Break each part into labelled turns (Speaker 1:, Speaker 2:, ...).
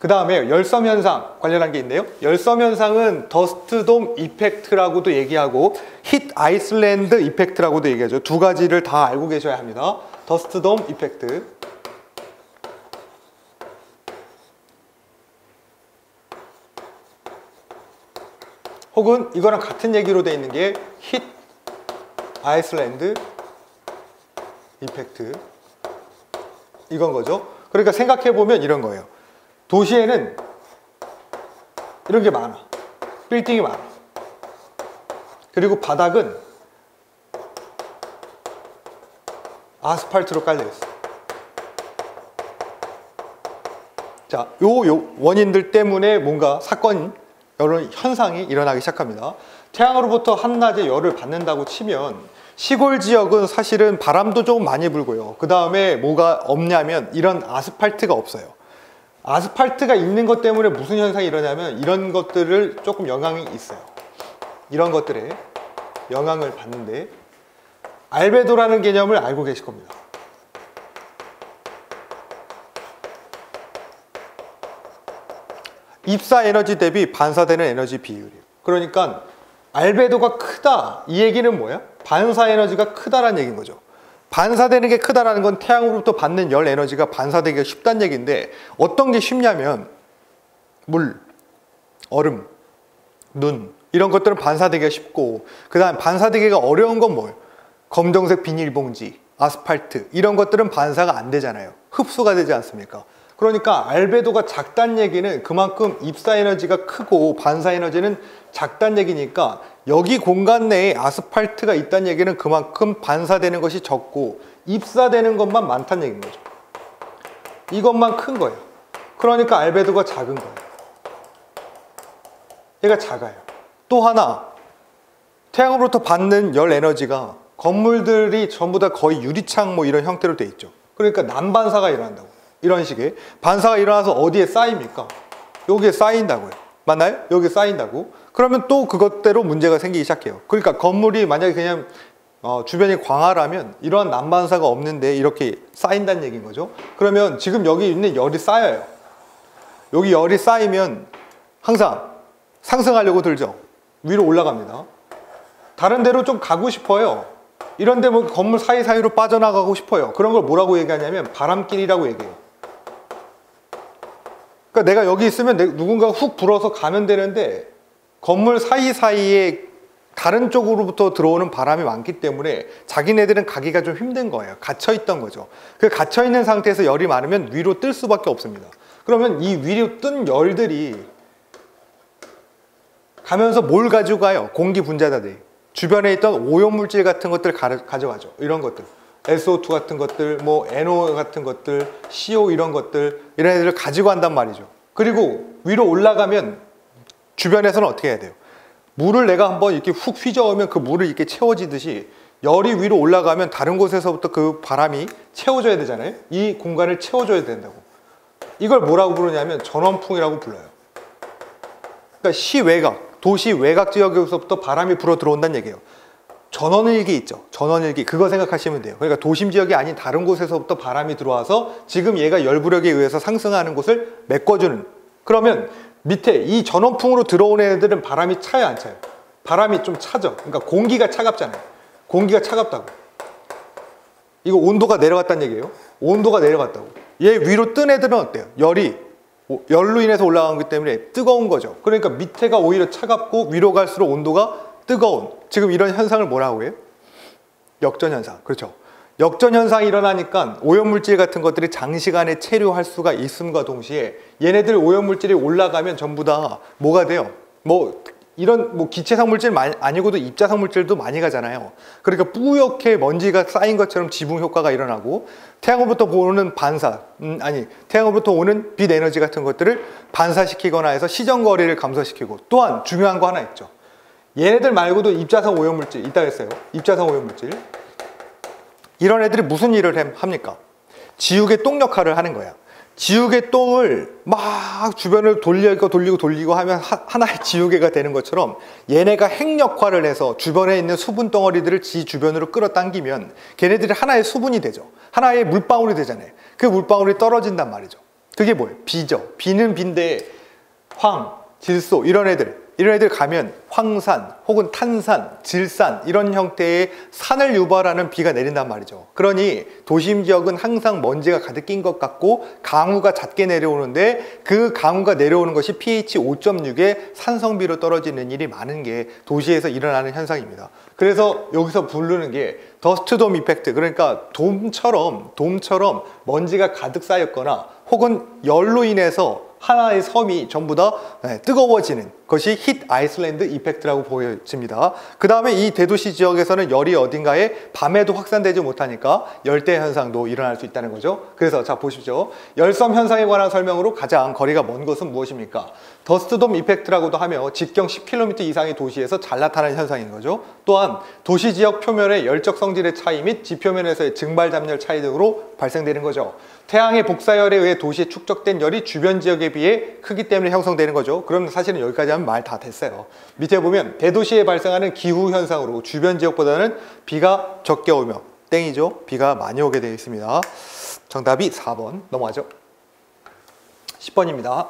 Speaker 1: 그 다음에 열섬 현상 관련한 게 있네요. 열섬 현상은 더스트돔 이펙트라고도 얘기하고 힛 아이슬란드 이펙트라고도 얘기하죠. 두 가지를 다 알고 계셔야 합니다. 더스트돔 이펙트. 혹은 이거랑 같은 얘기로 되어 있는 게 힛 아이슬란드 이펙트. 이건 거죠. 그러니까 생각해보면 이런 거예요. 도시에는 이런 게 많아. 빌딩이 많아. 그리고 바닥은 아스팔트로 깔려있어. 자, 요 원인들 때문에 뭔가 사건, 이런 현상이 일어나기 시작합니다. 태양으로부터 한낮에 열을 받는다고 치면 시골 지역은 사실은 바람도 조금 많이 불고요. 그 다음에 뭐가 없냐면 이런 아스팔트가 없어요. 아스팔트가 있는 것 때문에 무슨 현상이 일어나냐면 이런 것들을 조금 영향이 있어요. 이런 것들에 영향을 받는데 알베도라는 개념을 알고 계실 겁니다. 입사 에너지 대비 반사되는 에너지 비율이에요. 그러니까 알베도가 크다, 이 얘기는 뭐야? 반사 에너지가 크다라는 얘기인 거죠. 반사되는 게 크다라는 건 태양으로부터 받는 열 에너지가 반사되기가 쉽다는 얘기인데 어떤 게 쉽냐면 물, 얼음, 눈 이런 것들은 반사되기가 쉽고 그 다음 반사되기가 어려운 건 뭐예요? 검정색 비닐봉지, 아스팔트 이런 것들은 반사가 안 되잖아요. 흡수가 되지 않습니까? 그러니까 알베도가 작다는 얘기는 그만큼 입사 에너지가 크고 반사 에너지는 작다는 얘기니까 여기 공간 내에 아스팔트가 있다는 얘기는 그만큼 반사되는 것이 적고 입사되는 것만 많다는 얘기인 거죠. 이것만 큰 거예요. 그러니까 알베도가 작은 거예요. 얘가 작아요. 또 하나, 태양으로부터 받는 열 에너지가 건물들이 전부 다 거의 유리창 뭐 이런 형태로 돼 있죠. 그러니까 난반사가 일어난다고. 이런 식의 반사가 일어나서 어디에 쌓입니까? 여기에 쌓인다고요. 맞나요? 여기에 쌓인다고. 그러면 또 그것대로 문제가 생기기 시작해요. 그러니까 건물이 만약에 그냥 주변이 광활하면 이러한 난반사가 없는데 이렇게 쌓인다는 얘기인 거죠. 그러면 지금 여기 있는 열이 쌓여요. 여기 열이 쌓이면 항상 상승하려고 들죠. 위로 올라갑니다. 다른 데로 좀 가고 싶어요. 이런데 뭐 건물 사이사이로 빠져나가고 싶어요. 그런 걸 뭐라고 얘기하냐면 바람길이라고 얘기해요. 그러니까 내가 여기 있으면 누군가 훅 불어서 가면 되는데 건물 사이사이에 다른 쪽으로부터 들어오는 바람이 많기 때문에 자기네들은 가기가 좀 힘든 거예요. 갇혀있던 거죠. 그 갇혀있는 상태에서 열이 많으면 위로 뜰 수밖에 없습니다. 그러면 이 위로 뜬 열들이 가면서 뭘 가지고 가요? 공기 분자자들이. 주변에 있던 오염물질 같은 것들 가져가죠. 이런 것들. SO2 같은 것들, 뭐 NO 같은 것들, CO 이런 것들, 이런 애들을 가지고 간단 말이죠. 그리고 위로 올라가면 주변에서는 어떻게 해야 돼요? 물을 내가 한번 이렇게 훅 휘저으면 그 물을 이렇게 채워지듯이 열이 위로 올라가면 다른 곳에서부터 그 바람이 채워져야 되잖아요. 이 공간을 채워줘야 된다고. 이걸 뭐라고 부르냐면 전원풍이라고 불러요. 그러니까 시외곽, 도시 외곽 지역에서부터 바람이 불어 들어온다는 얘기예요. 전원일기 있죠. 전원일기. 그거 생각하시면 돼요. 그러니까 도심 지역이 아닌 다른 곳에서부터 바람이 들어와서 지금 얘가 열부력에 의해서 상승하는 곳을 메꿔주는. 그러면 밑에 이 전원풍으로 들어오는 애들은 바람이 차요, 안 차요? 바람이 좀 차죠. 그러니까 공기가 차갑잖아요. 공기가 차갑다고. 이거 온도가 내려갔다는 얘기예요. 온도가 내려갔다고. 얘 위로 뜬 애들은 어때요? 열로 인해서 올라간 거기 때문에 뜨거운 거죠. 그러니까 밑에가 오히려 차갑고 위로 갈수록 온도가 뜨거운, 지금 이런 현상을 뭐라고 해요? 역전현상. 그렇죠. 역전현상이 일어나니까 오염물질 같은 것들이 장시간에 체류할 수가 있음과 동시에 얘네들 오염물질이 올라가면 전부 다 뭐가 돼요? 뭐 이런 뭐 기체성 물질 아니고도 입자성 물질도 많이 가잖아요. 그러니까 뿌옇게 먼지가 쌓인 것처럼 지붕 효과가 일어나고 태양으로부터 오는 태양으로부터 오는 빛 에너지 같은 것들을 반사시키거나 해서 시정거리를 감소시키고, 또한 중요한 거 하나 있죠. 얘네들 말고도 입자성 오염물질 있다고 했어요. 입자성 오염물질. 이런 애들이 무슨 일을 합니까? 지우개 똥 역할을 하는 거야. 지우개 똥을 막 주변을 돌리고 하면 하나의 지우개가 되는 것처럼 얘네가 핵 역할을 해서 주변에 있는 수분 덩어리들을 지 주변으로 끌어당기면 걔네들이 하나의 수분이 되죠. 하나의 물방울이 되잖아요. 그 물방울이 떨어진단 말이죠. 그게 뭐예요? 비죠. 비는 빈데 황, 질소 이런 애들 가면 황산 혹은 탄산, 질산 이런 형태의 산을 유발하는 비가 내린단 말이죠. 그러니 도심 지역은 항상 먼지가 가득 낀 것 같고 강우가 잦게 내려오는데 그 강우가 내려오는 것이 pH 5.6의 산성비로 떨어지는 일이 많은 게 도시에서 일어나는 현상입니다. 그래서 여기서 부르는 게 더스트돔 이펙트, 그러니까 돔처럼 먼지가 가득 쌓였거나 혹은 열로 인해서 하나의 섬이 전부 다 뜨거워지는 것이 히트 아이슬란드 이펙트라고 보여집니다. 그 다음에 이 대도시 지역에서는 열이 어딘가에 밤에도 확산되지 못하니까 열대 현상도 일어날 수 있다는 거죠. 그래서 자 보십시오. 열섬 현상에 관한 설명으로 가장 거리가 먼 것은 무엇입니까? 더스트돔 이펙트라고도 하며 직경 10km 이상의 도시에서 잘 나타나는 현상인 거죠. 또한 도시 지역 표면의 열적 성질의 차이 및 지표면에서의 증발 담열 차이 등으로 발생되는 거죠. 태양의 복사열에 의해 도시에 축적된 열이 주변 지역에 비해 크기 때문에 형성되는 거죠. 그럼 사실은 여기까지 하면 말 다 됐어요. 밑에 보면 대도시에 발생하는 기후 현상으로 주변 지역보다는 비가 적게 오며 땡이죠. 비가 많이 오게 되어 있습니다. 정답이 4번 넘어가죠. 10번입니다.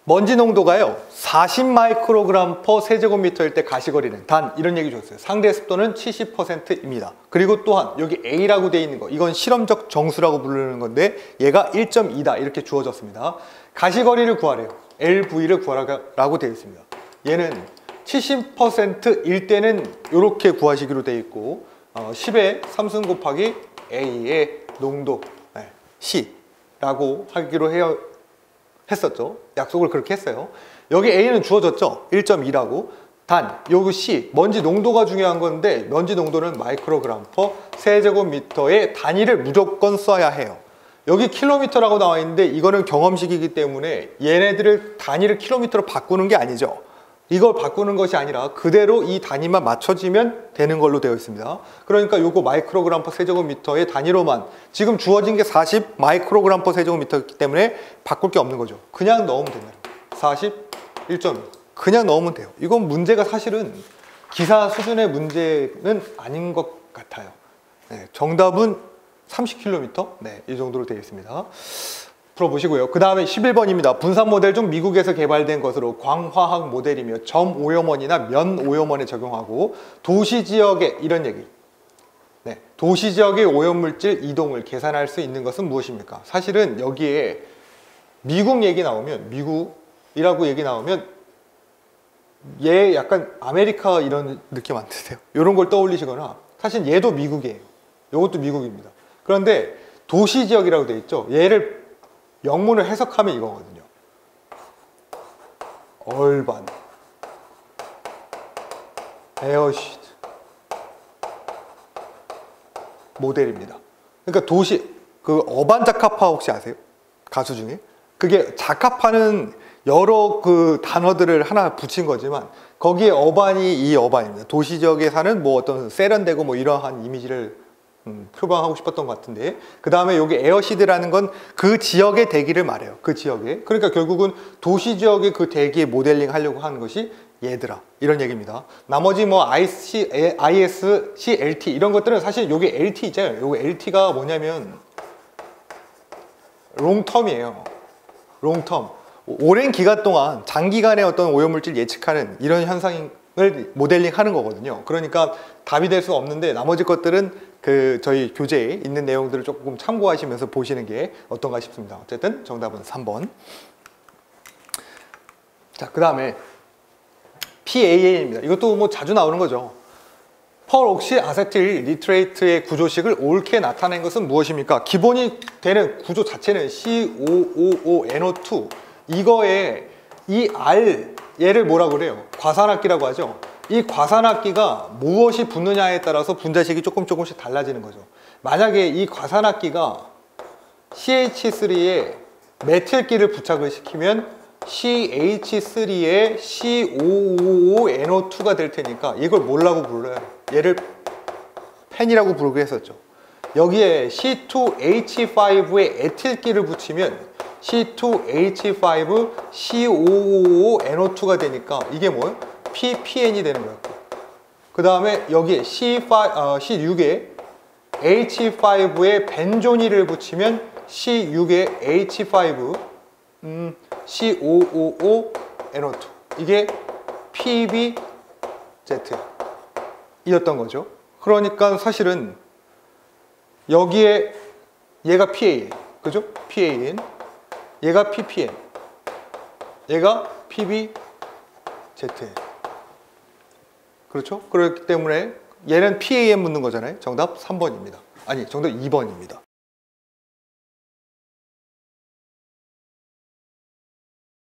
Speaker 1: 먼지 농도가요 40 마이크로그램 퍼 세제곱미터일 때 가시거리는 단 이런 얘기 줬어요. 상대 습도는 70%입니다. 그리고 또한 여기 A라고 되어 있는 거, 이건 실험적 정수라고 부르는 건데 얘가 1.2다 이렇게 주어졌습니다. 가시거리를 구하래요. LV를 구하라고 되어 있습니다. 얘는 70%일 때는 이렇게 구하시기로 되어 있고 10의 3승 곱하기 A의 농도 C라고 하기로 했었죠. 약속을 그렇게 했어요. 여기 A는 주어졌죠. 1.2라고. 단 여기 C, 먼지 농도가 중요한 건데 먼지 농도는 마이크로그램 퍼 세제곱미터의 단위를 무조건 써야 해요. 여기 킬로미터라고 나와 있는데 이거는 경험식이기 때문에 얘네들을 단위를 킬로미터로 바꾸는 게 아니죠. 이걸 바꾸는 것이 아니라 그대로 이 단위만 맞춰지면 되는 걸로 되어 있습니다. 그러니까 요거 마이크로그램 퍼 세제곱미터의 단위로만, 지금 주어진 게 40 마이크로그램 퍼 세제곱미터이기 때문에 바꿀 게 없는 거죠. 그냥 넣으면 된다. 40, 1.2 그냥 넣으면 돼요. 이건 문제가 사실은 기사 수준의 문제는 아닌 것 같아요. 정답은 30km? 이 정도로 되어 있습니다. 풀어보시고요. 그 다음에 11번입니다. 분산 모델 중 미국에서 개발된 것으로 광화학 모델이며 점 오염원이나 면 오염원에 적용하고 도시 지역의 이런 얘기. 도시 지역의 오염물질 이동을 계산할 수 있는 것은 무엇입니까? 사실은 여기에 미국 얘기 나오면, 미국이라고 얘기 나오면 얘 약간 아메리카 이런 느낌 안 드세요? 이런 걸 떠올리시거나, 사실 얘도 미국이에요. 이것도 미국입니다. 그런데 도시 지역이라고 되어 있죠. 얘를 영문을 해석하면 이거거든요. 얼반, 에어시드 모델입니다. 그러니까 도시, 그 어반 자카파 혹시 아세요? 가수 중에? 그게 자카파는 여러 그 단어들을 하나 붙인 거지만 거기에 어반이 이 어반입니다. 도시 지역에 사는 뭐 어떤 세련되고 뭐 이러한 이미지를 표방하고 싶었던 것 같은데, 그 다음에 여기 에어시드라는 건 그 지역의 대기를 말해요. 그 지역에. 그러니까 결국은 도시 지역의 그 대기에 모델링 하려고 하는 것이 얘들아 이런 얘기입니다. 나머지 뭐 ISCLT 이런 것들은 사실 여기 LT 있잖아요. 여기 LT가 뭐냐면 롱텀이에요. 롱텀. 오랜 기간 동안 장기간의 어떤 오염물질 예측하는 이런 현상을 모델링 하는 거거든요. 그러니까 답이 될 수 없는데 나머지 것들은 그 저희 교재에 있는 내용들을 조금 참고하시면서 보시는 게 어떤가 싶습니다. 어쨌든 정답은 3번. 자, 그 다음에 PAA입니다. 이것도 뭐 자주 나오는 거죠. 펄옥시 아세틸 니트레이트의 구조식을 옳게 나타낸 것은 무엇입니까? 기본이 되는 구조 자체는 COOONO2, 이거에 이 R, 얘를 뭐라고 그래요? 과산화기라고 하죠. 이 과산화기가 무엇이 붙느냐에 따라서 분자식이 조금씩 달라지는 거죠. 만약에 이 과산화기가 CH3에 메틸기를 부착을 시키면 CH3에 COONO2가 될 테니까 이걸 뭐라고 불러요? 얘를 펜이라고 부르기로 했었죠. 여기에 C2H5에 에틸기를 붙이면 C2H5 COONO2가 되니까 이게 뭐예요? PPN이 되는 거예요. 그 다음에 여기에 C6에 H5에 벤조닐을 붙이면 C6에 H5 C555NO2 이게 PbZ 이었던 거죠. 그러니까 사실은 여기에 얘가 PAN 그죠? PAN 얘가 PPN 얘가 PbZN 그렇죠? 그렇기 때문에 얘는 PAN 묻는 거잖아요. 정답 3번입니다. 아니 정답 2번입니다.